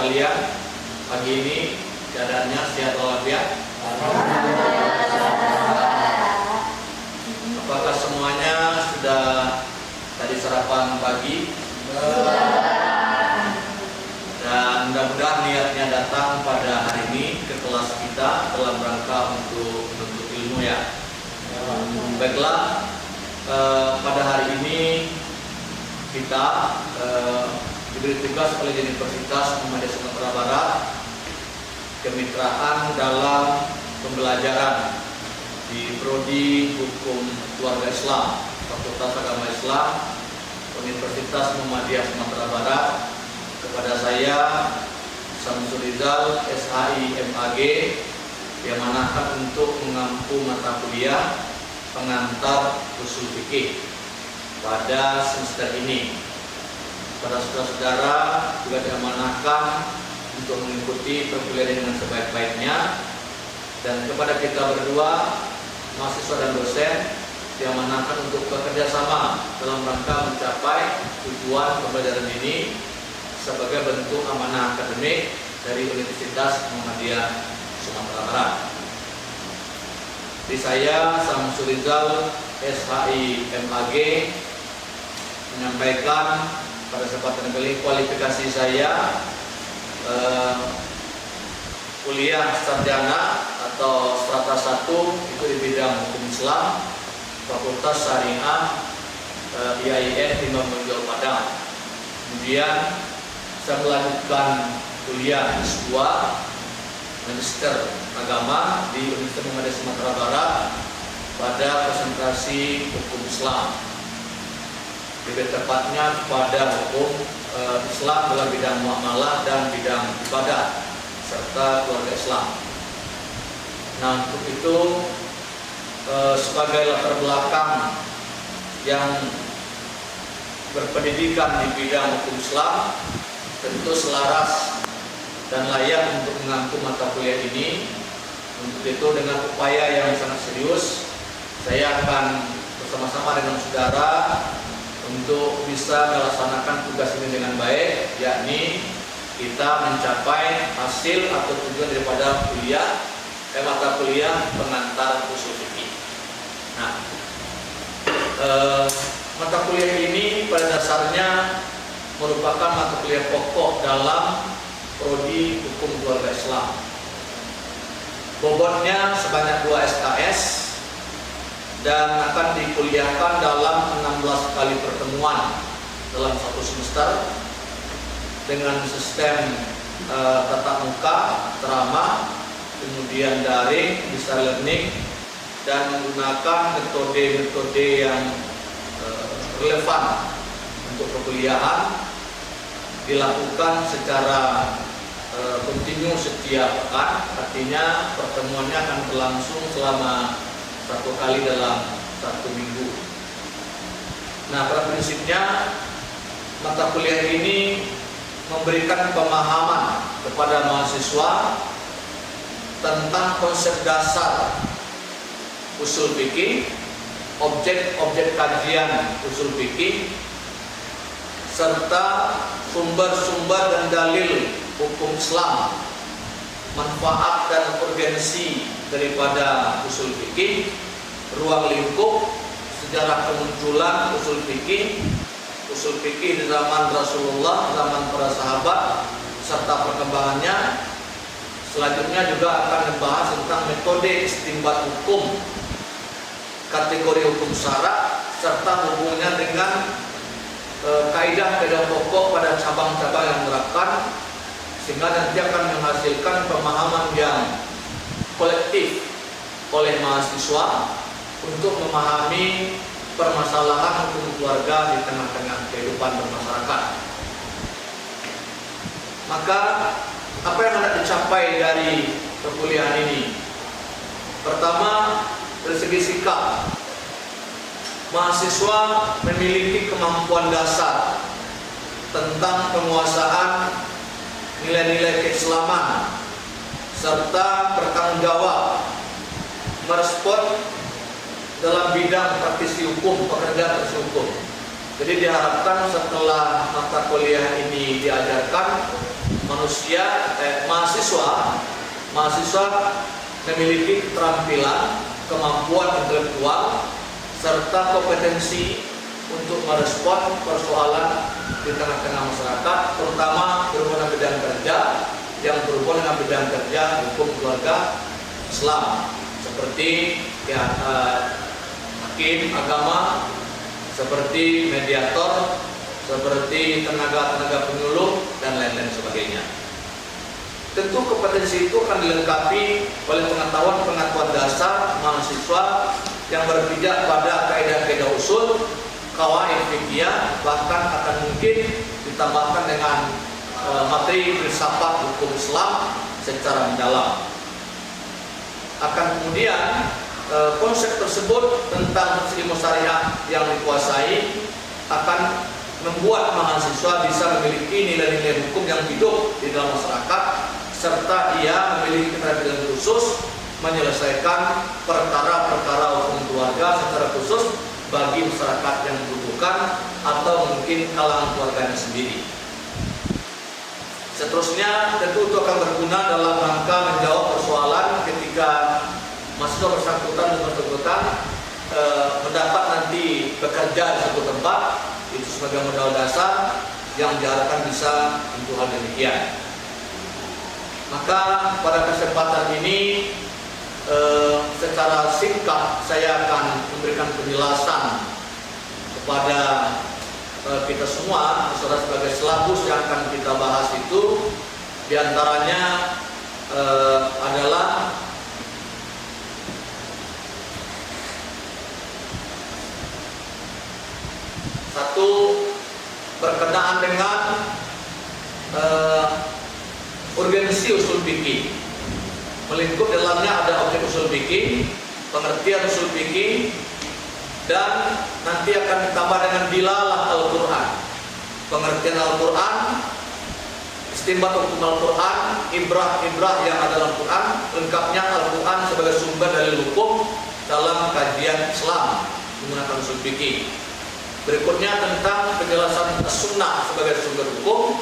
sekalian, pagi ini keadaannya sehat walafiat? Apakah semuanya sudah tadi sarapan pagi? Dan mudah-mudahan niatnya datang pada hari ini ke kelas kita dalam rangka untuk menuntut ilmu ya. Baiklah, pada hari ini kita diberi tugas oleh Universitas Muhammadiyah Sumatera Barat kemitraan dalam pembelajaran di Prodi Hukum Keluarga Islam, Fakultas Agama Islam, Universitas Muhammadiyah Sumatera Barat. Kepada saya Samsul Rizal, SHI MAG, yang manakan untuk mengampu mata kuliah pengantar usul fikih pada semester ini. Pada saudara-saudara juga diamanahkan untuk mengikuti perkuliahan dengan sebaik-baiknya, dan kepada kita berdua, mahasiswa dan dosen, diamanahkan untuk bekerja sama dalam rangka mencapai tujuan pembelajaran ini sebagai bentuk amanah akademik dari Universitas Muhammadiyah Sumatera Barat. Di saya Samsul Rizal, SHI MAG, menyampaikan pada kesempatan kali kualifikasi saya kuliah sarjana atau strata 1 itu di bidang hukum Islam, Fakultas Syariah IAIN Imam Bonjol Padang. Kemudian saya melanjutkan kuliah S2 Magister Agama di Universitas Muhammadiyah Sumatera Barat pada konsentrasi hukum Islam, lebih tepatnya pada hukum Islam dalam bidang muamalah dan bidang ibadah serta keluarga Islam. Nah, untuk itu sebagai latar belakang yang berpendidikan di bidang hukum Islam, tentu selaras dan layak untuk mengampu mata kuliah ini. Untuk itu dengan upaya yang sangat serius, saya akan bersama-sama dengan saudara untuk bisa melaksanakan tugas ini dengan baik, yakni kita mencapai hasil atau tujuan daripada mata kuliah pengantar usul fikih. Nah, mata kuliah ini pada dasarnya merupakan mata kuliah pokok dalam Prodi Hukum Keluarga Islam. Bobotnya sebanyak 2 SKS dan akan dikuliahkan dalam 16 kali pertemuan dalam satu semester dengan sistem tatap muka, ceramah, kemudian daring, bisa learning, dan menggunakan metode-metode yang relevan untuk perkuliahan, dilakukan secara kontinu setiap pekan. Artinya pertemuannya akan berlangsung selama 1 kali dalam 1 minggu. Nah, pada prinsipnya mata kuliah ini memberikan pemahaman kepada mahasiswa tentang konsep dasar usul fikih, objek-objek kajian usul fikih, serta sumber-sumber dan dalil hukum Islam, manfaat dan urgensi daripada usul fikih, ruang lingkup, sejarah kemunculan usul fikih di zaman Rasulullah, zaman para sahabat, serta perkembangannya. Selanjutnya juga akan membahas tentang metode istinbat hukum, kategori hukum syarak, serta hubungannya dengan kaidah-kaidah pokok pada cabang-cabang yang menerapkan, sehingga nanti akan menghasilkan pemahaman yang kolektif oleh mahasiswa untuk memahami permasalahan hukum keluarga di tengah-tengah kehidupan bermasyarakat. Maka apa yang hendak dicapai dari perkuliahan ini? Pertama, dari segi sikap, mahasiswa memiliki kemampuan dasar tentang penguasaan nilai-nilai keislaman serta bertanggung jawab merespon dalam bidang praktisi hukum, pekerjaan praktisi hukum. Jadi diharapkan setelah mata kuliah ini diajarkan, mahasiswa memiliki keterampilan, kemampuan intelektual, serta kompetensi untuk merespon persoalan di tengah-tengah masyarakat, terutama berhubungan bidang kerja yang berhubungan dengan bidang kerja hukum keluarga Islam, seperti hakim agama, seperti mediator, seperti tenaga penyuluh, dan lain-lain sebagainya. Tentu kompetensi itu akan dilengkapi oleh pengetahuan dasar mahasiswa yang berpijak pada kaidah-kaidah usul, qawaid fikih, bahkan akan mungkin ditambahkan dengan materi filsafat hukum Islam secara mendalam. Akan kemudian konsep tersebut tentang ilmu syariah yang dikuasai akan membuat mahasiswa bisa memiliki nilai-nilai hukum yang hidup di dalam masyarakat, serta ia memiliki keterampilan khusus menyelesaikan perkara-perkara hukum keluarga secara khusus bagi masyarakat yang membutuhkan atau mungkin kalangan keluarganya sendiri. Seterusnya tentu itu akan berguna dalam rangka menjawab persoalan ketika mahasiswa bersangkutan mendapat nanti bekerja di suatu tempat, itu sebagai modal dasar yang diharapkan bisa untuk hal demikian. Maka pada kesempatan ini secara singkat saya akan memberikan penjelasan kepada kita semua, saudara, sebagai silabus yang akan kita bahas itu diantaranya adalah satu, berkenaan dengan urgensi usul fikih. Melingkup dalamnya ada objek usul fikih, pengertian usul fikih, dan nanti akan ditambah dengan dilalah Al-Quran, pengertian Al-Quran, istinbat hukum Al-Quran, ibrah yang ada dalam Al-Quran, lengkapnya Al-Quran sebagai sumber dalil hukum dalam kajian Islam menggunakan usul fikih. Berikutnya tentang penjelasan sunnah sebagai sumber hukum,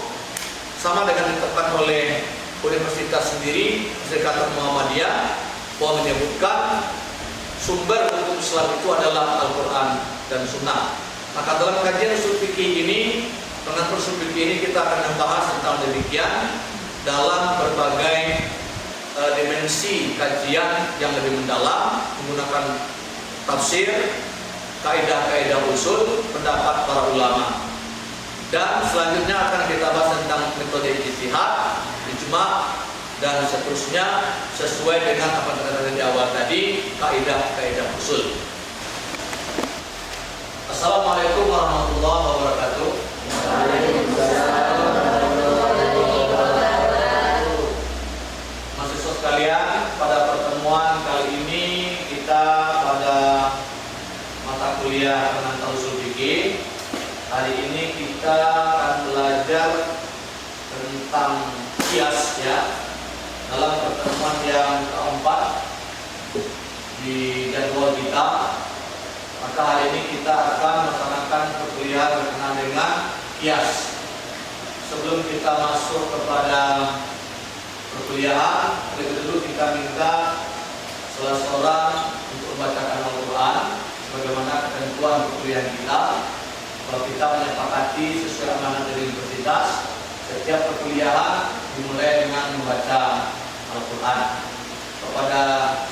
sama dengan ditetapkan oleh universitas sendiri, Sekretariat Muhammadiyah, bahwa menyebutkan sumber hukum Islam itu adalah Al-Quran dan Sunnah. Maka dalam kajian usul fikih ini, pengatur usul fikih ini kita akan membahas tentang demikian dalam berbagai dimensi kajian yang lebih mendalam, menggunakan tafsir, kaidah-kaidah usul, pendapat para ulama. Dan selanjutnya akan kita bahas tentang metode ijtihad, ijma, dan seterusnya sesuai dengan apa yang dikatakan di awal tadi, kaidah-kaidah usul. Assalamualaikum warahmatullahi wabarakatuh. Mahasiswa sekalian, pada pertemuan kali ini kita pada mata kuliah pengantar usul fikih. Hari ini kita akan belajar tentang qiyas, ya, dalam pertemuan yang keempat di jadwal kita. Maka hari ini kita akan melaksanakan perkuliahan berkenaan dengan qiyas. Sebelum kita masuk kepada perkuliahan, lebih dulu kita minta salah seorang untuk membacakan Al-Quran sebagaimana ketentuan perkuliahan kita. Kalau kita menyepakati sesuai amanat dari universitas, setiap perkuliahan dimulai dengan membaca Al-Quran. Kepada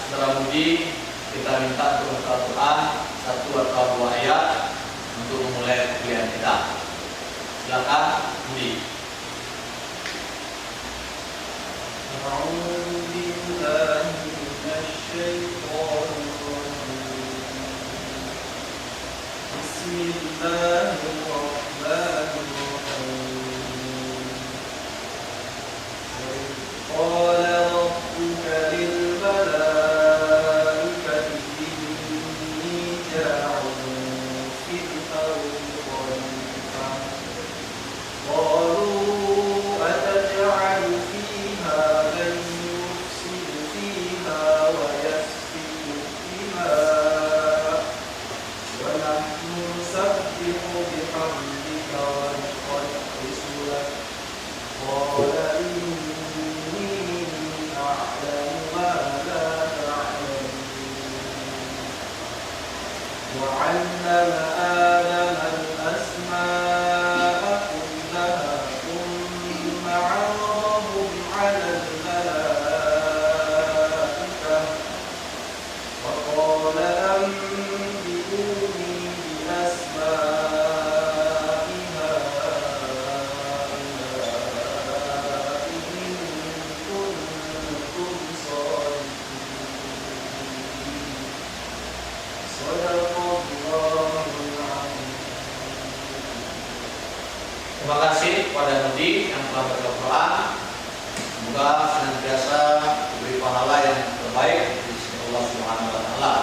saudara Mudi, kita minta untuk membaca Al-Quran 1 atau 2 ayat untuk memulai perkuliahan kita. Silakan, Mudi. ونحن نسبح بحمدك Terima kasih kepada Nudi yang telah berdoa. Semoga senantiasa diberi pahala yang terbaik di sisi Allah Subhanahu wa taala.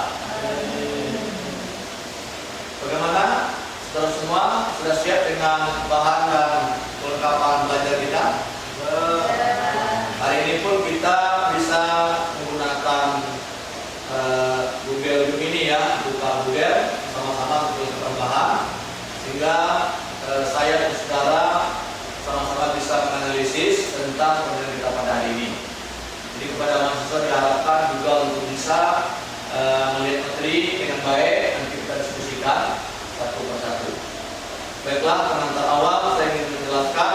Bagaimana saudara semua, sudah siap dengan bahan dan kelengkapan belajar kita? Hari ini pun kita bisa menggunakan Google Gemini ya, buka Google sama-sama untuk bahan, sehingga saya dan saudara sama-sama bisa menganalisis tentang pembelajaran kita pada hari ini. Jadi kepada mahasiswa diharapkan juga untuk bisa melihat materi dengan baik, nanti kita diskusikan satu persatu. Baiklah, pengantar awal saya ingin menjelaskan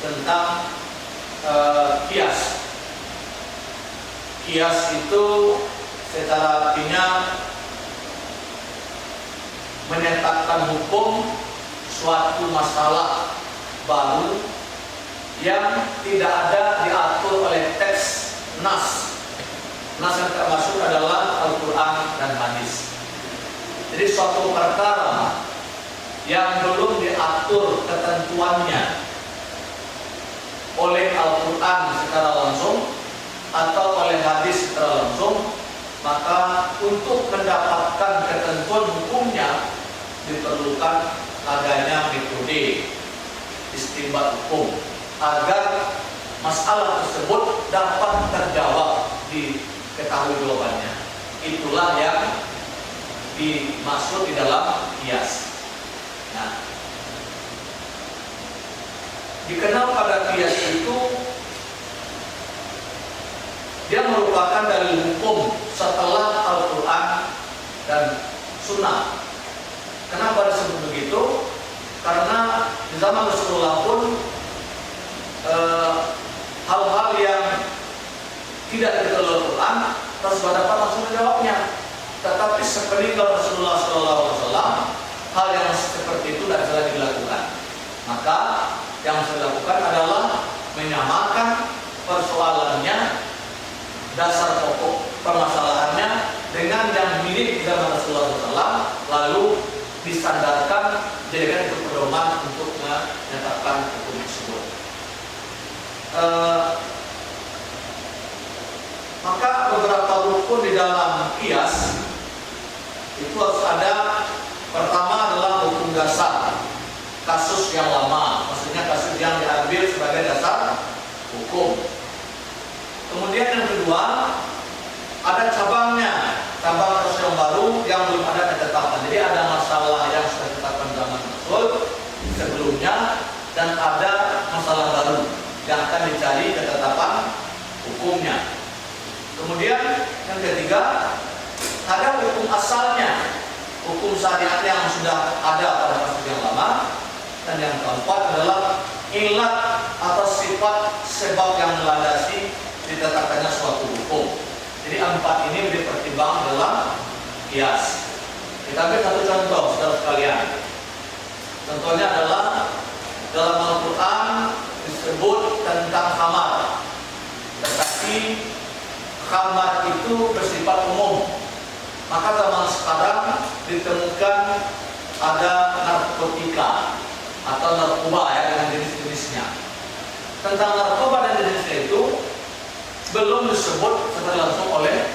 tentang kias. Kias itu secara artinya menyatakan hukum suatu masalah baru yang tidak ada diatur oleh teks nas. Nas yang termasuk adalah Al-Quran dan hadis. Jadi suatu perkara yang belum diatur ketentuannya oleh Al-Quran secara langsung atau oleh hadis secara langsung, maka untuk mendapatkan ketentuan hukumnya diperlukan adanya metode istinbat hukum agar masalah tersebut dapat terjawab, diketahui jawabannya. Itulah yang dimaksud di dalam kias. Nah, dikenal pada kias itu dia merupakan dalil hukum setelah Al-Quran dan Sunnah. Kenapa disebut begitu? Karena di zaman Rasulullah pun hal-hal yang tidak diketahui Al-Quran Rasulullah dapat langsung menjawabnya. Tetapi sepeninggal Rasulullah SAW, hal yang seperti itu tidak bisa lagi dilakukan. Maka yang harus dilakukan adalah menyamakan persoalannya, dasar pokok permasalahannya dengan yang milik zaman Rasulullah SAW, lalu disandarkan, jadikan itu pedoman untuk menyatakan hukum tersebut. Maka beberapa rukun di dalam kias itu harus ada. Pertama adalah hukum dasar, kasus yang lama, maksudnya kasus yang diambil sebagai dasar hukum. Kemudian yang kedua, ada cabangnya, cabang kasus yang baru yang belum ada ketetapan. Jadi ada masalah yang sudah ditetapkan zaman Rasul sebelumnya, dan ada masalah baru yang akan dicari ketetapan hukumnya. Kemudian yang ketiga, ada hukum asalnya, hukum syariat yang sudah ada pada kasus yang lama. Dan yang keempat adalah ilat atau sifat sebab yang melandasi ditetapkannya suatu hukum. Jadi empat ini dipertimbangkan dalam kias. Kita ambil satu contoh, saudara sekalian. Contohnya adalah dalam Al-Quran disebut tentang khamar, tetapi khamar itu bersifat umum. Maka zaman sekarang ditemukan ada narkotika atau narkoba ya, dengan jenis-jenisnya. Tentang narkoba dan jenisnya itu belum disebut secara langsung oleh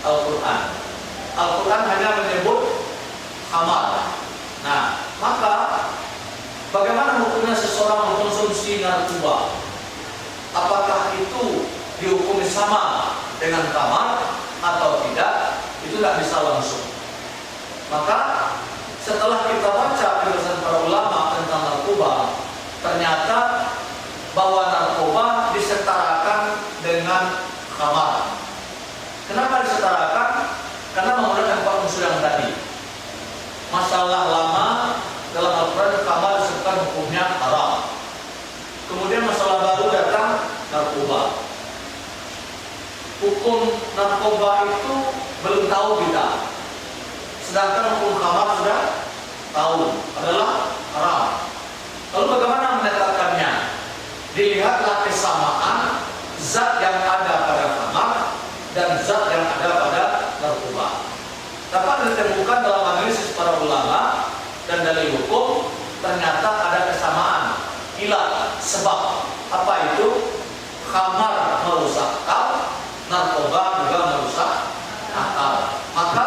Al-Quran. Al-Quran hanya menyebut khamar. Nah, maka bagaimana hukumnya seseorang mengkonsumsi narkoba? Apakah itu dihukumi sama dengan khamar atau tidak? Itu tidak bisa langsung. Maka setelah kita baca penjelasan para ulama tentang narkoba, ternyata bahwa narkoba disetarakan dengan khamar. Kenapa disetarakan? Karena menggunakan empat unsur yang tadi. Masalah lama dalam Al-Quran, khamar disebutkan hukumnya haram. Kemudian masalah baru datang, narkoba. Hukum narkoba itu belum tahu kita, sedangkan hukum khamar sudah tahu, adalah haram. Lalu bagaimana menetapkannya? Dilihatlah kesamaan zat yang ada pada khamar dan zat yang ada pada narkoba. Dapat ditemukan dalam analisis para ulama dan dalil hukum, ternyata ada kesamaan Sebab apa itu? Khamar merusak akal, narkoba juga merusak akal. Maka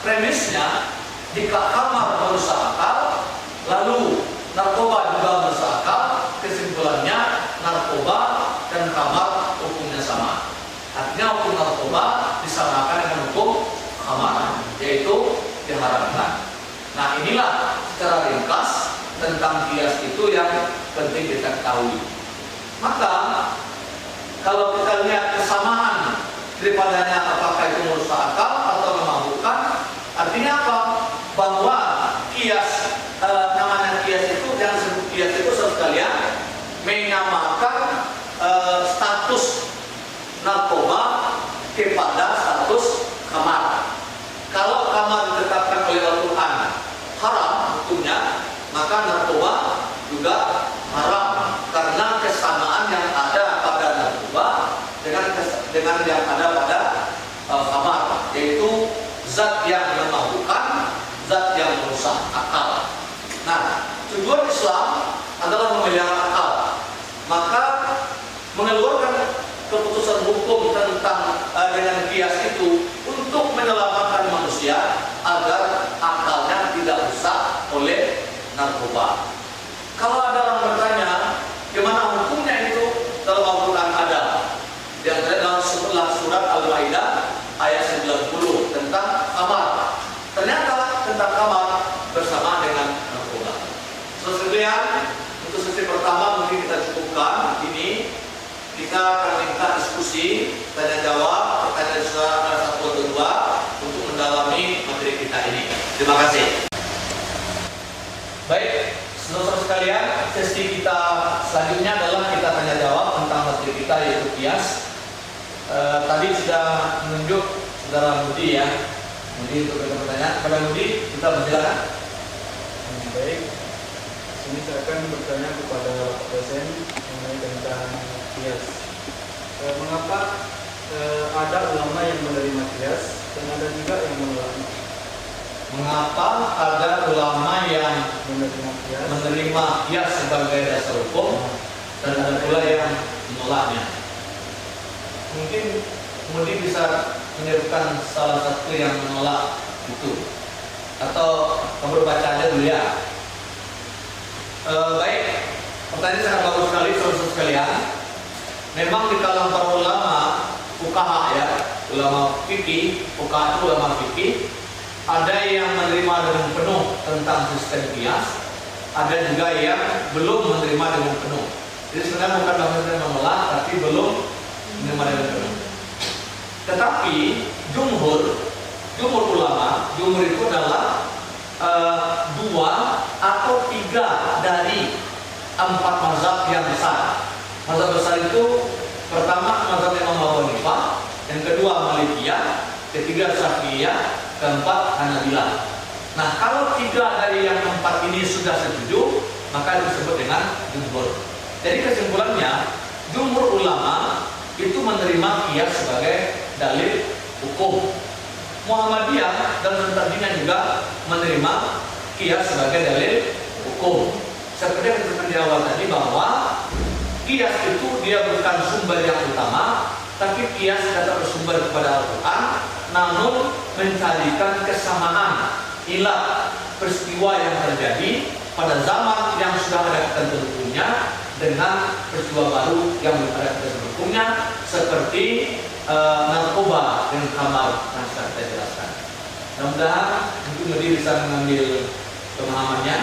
premisnya, jika khamar merusak akal, lalu narkoba juga merusak akal, kesimpulannya narkoba dan khamar hukumnya sama. Artinya hukum narkoba disamakan dengan hukum khamar, yaitu diharamkan. Nah, inilah secara ringkas tentang kias itu yang penting kita ketahui. Maka kalau kita lihat kesamaan daripadanya, apakah itu merusak akal atau memabukkan, artinya apa? Bahwa kias, namanya kias itu, yang disebut kias itu sekalian menyamakan status narkoba kepada status khamar. Kalau khamar ditetapkan oleh Al-Quran haram hukumnya, maka narkoba juga haram, karena kesamaan yang ada pada narkoba dengan yang ada pada khamar, yaitu zat yang memabukkan, zat yang merusak akal. Nah, tujuan Islam adalah memelihara akal, maka mengeluarkan keputusan hukum tentang dengan kias itu untuk menyelamatkan manusia agar akalnya tidak rusak oleh narkoba. Kalau ada orang bertanya, gimana hukumnya itu? Dalam Al-Quran ada. Di antara dalam surat Al-Maidah ayat 90 tentang khamar. Ternyata tentang khamar bersama dengan narkoba. Sekian untuk sesi pertama mungkin kita cukupkan. Ini kita akan minta diskusi, tanya jawab, pertanyaan satu atau dua untuk mendalami materi kita ini. Terima kasih. Baik, saudara sekalian, sesi kita selanjutnya adalah kita tanya jawab tentang materi kita, yaitu kias. Tadi sudah menunjuk saudara Budi ya, Budi untuk bertanya. Kepada Budi, kita bersilakan. Baik, sini saya akan bertanya kepada Pak dosen mengenai tentang kias. Mengapa ada ulama yang menerima kias dan ada juga yang menolaknya? Mengapa ada ulama yang menerima kias sebagai dasar hukum dan ada pula yang menolaknya? Mungkin Budi bisa menyebutkan salah satu yang menolak itu, atau kamu baca aja dulu ya. Baik, pertanyaan sangat bagus sekali saudara sekalian. Memang di kalangan para ulama fuqaha ya, ulama fikih, fuqaha itu ulama fikih, ada yang menerima dengan penuh tentang sistem kias, ada juga yang belum menerima dengan penuh. Jadi sebenarnya bukan maksudnya menolak, tapi belum menerima dengan penuh. Tetapi jumhur ulama, jumhur itu adalah 2 atau 3 dari 4 mazhab yang besar. Mazhab besar itu pertama mazhab Imam Abu Hanifah, yang kedua Malikiyah, ketiga Syafi'iyah, keempat Hanabilah. Nah, kalau 3 dari yang 4 ini sudah setuju, maka disebut dengan jumhur. Jadi kesimpulannya, jumhur ulama itu menerima kias sebagai dalil hukum. Muhammadiyah dan Tadina juga menerima kias sebagai dalil hukum. Seperti yang disebutkan di awal tadi, bahwa kias itu dia bukan sumber yang utama, tapi kias dapat bersumber kepada Al-Quran, namun mencarikan kesamaan ilah peristiwa yang terjadi pada zaman yang sudah ada ketentuan hukumnya dengan peristiwa baru yang belum ada ketentuan hukumnya, seperti narkoba dan khamar yang sudah kita jelaskan. Mudah-mudahan mungkin lebih bisa mengambil pemahamannya.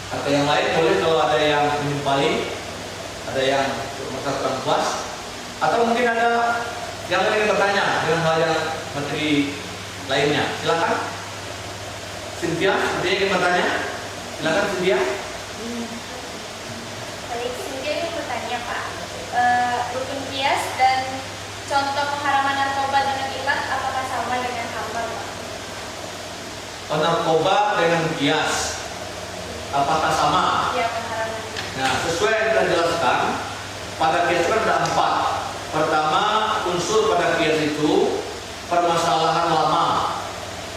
Atau yang lain boleh kalau ada yang menimpali, ada yang merasa kurang puas, atau mungkin ada yang ingin bertanya dengan hal yang materi lainnya. Silakan. Cynthia, sepertinya ingin bertanya. Silakan Cynthia. Baik, Cynthia ingin bertanya Pak. Rukun kias dan contoh pengharaman narkoba dengan ilat apakah sama dengan khamar Pak? Narkoba dengan kias apakah sama? Ya, pengharaman. Nah, sesuai yang kita jelaskan, pada kias kan ada 4. Pertama, unsur pada kias itu permasalahan lama,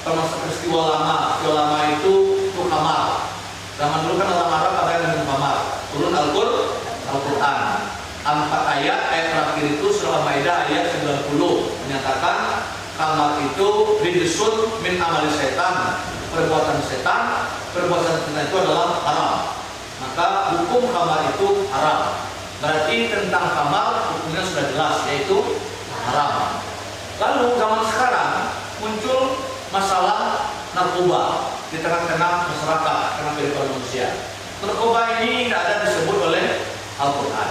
peristiwa lama. Peristiwa lama itu khamar. Zaman dulu kan orang Arab ada yang minum khamar. Turun Al-Quran, 4 ayat terakhir itu surah Al-Maidah ayat 90 menyatakan kamar itu rijsun min amali setan, perbuatan setan itu adalah haram. Maka hukum kamar itu haram. Berarti tentang kamar hukumnya sudah jelas, yaitu haram. Lalu zaman sekarang muncul masalah narkoba di tengah-tengah masyarakat, tengah kehidupan manusia. Narkoba ini tidak ada disebut oleh Al-Quran.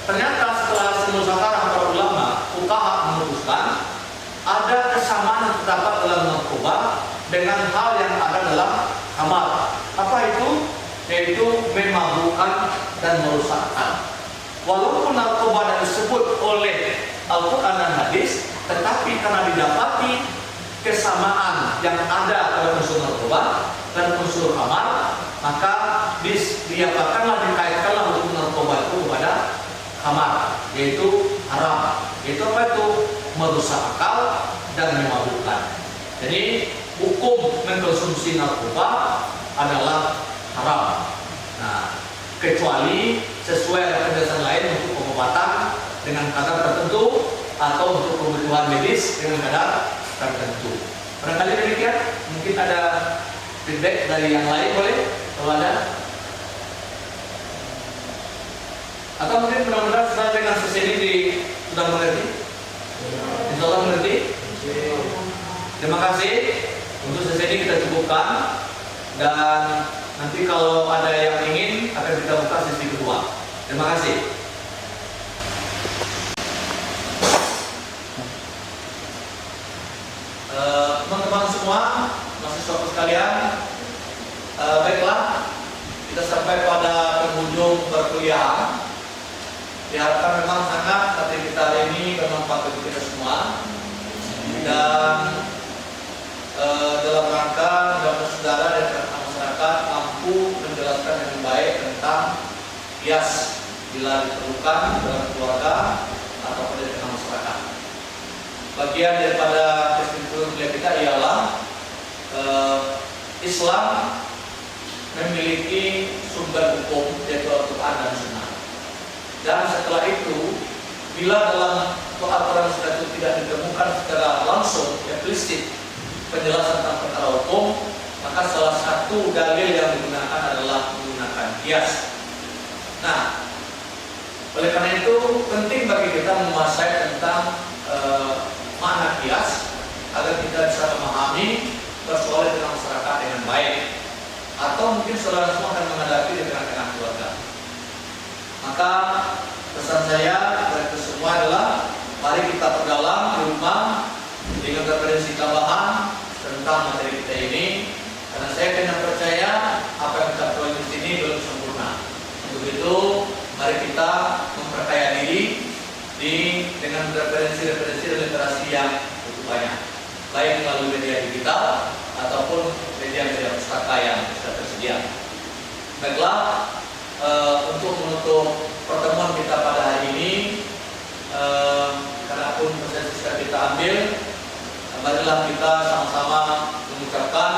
Ternyata setelah semusawarah para ulama, fuqaha memutuskan ada kesamaan yang terdapat dalam narkoba dengan hal yang ada dalam kamar. Apa itu? Yaitu memabukkan dan merusak akal. Walaupun narkoba tidak disebut oleh Al-Quran dan hadis, tetapi karena didapati kesamaan yang ada pada unsur narkoba dan unsur kamar, maka dikaitkanlah hukum narkoba itu kepada kamar, yaitu haram. Yaitu apa itu? Merusak akal dan memabukkan. Jadi hukum mengkonsumsi narkoba adalah haram. Nah, kecuali sesuai penjelasan lain untuk pengobatan dengan kadar tertentu atau untuk kebutuhan medis dengan kadar tertentu. Barangkali demikian. Mungkin ada feedback dari yang lain, boleh kalau ada. Atau mungkin benar-benar sudah dengan sesi ini sudah mengerti? Insya Allah mengerti? Terima kasih. Untuk sesi ini kita cukupkan. Dan nanti kalau ada yang ingin akan kita buka sesi kedua. Terima kasih. Teman-teman semua, mahasiswa sekalian, baiklah, kita sampai pada penghujung perkuliahan. Diharapkan memang sangat materi kita hari ini bermanfaat bagi kita semua, dan dalam rangka saudara dan masyarakat mampu menjelaskan dengan baik tentang bias bila diperlukan dalam keluarga ataupun di tengah masyarakat. Bagian daripada kesimpulan kuliah kita ialah Islam memiliki sumber hukum yaitu Al-Quran dan Sunnah. Dan setelah itu, bila dalam aturan sudah itu tidak ditemukan secara langsung eksplisit penjelasan tentang perkara hukum, maka salah satu dalil yang digunakan adalah menggunakan qiyas. Nah, oleh karena itu penting bagi kita menguasai tentang makna qiyas agar kita bisa memahami persoalan dengan masyarakat dengan baik, atau mungkin saudara semua akan menghadapi di tengah-tengah keluarga. Maka pesan saya kepada semua adalah mari kita perdalam di rumah dengan referensi tambahan tentang materi kita ini, karena saya kena percaya apa yang kita pelajari di sini belum sempurna. Untuk itu mari kita memperkaya diri dengan referensi-referensi dan literasi yang cukup banyak, baik melalui media digital ataupun media-media pustaka yang sudah tersedia. Baiklah, untuk menutup pertemuan kita pada hari ini, karena pun proses sudah kita ambil, marilah kita sama-sama mengucapkan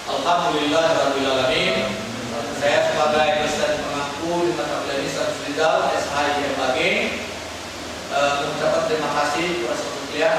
Alhamdulillahirabbil alamin. Saya sebagai dosen pengaku di mata kuliah ini Syamsul Rizal, SHIMAG, mengucapkan terima kasih kepada seluruh kuliah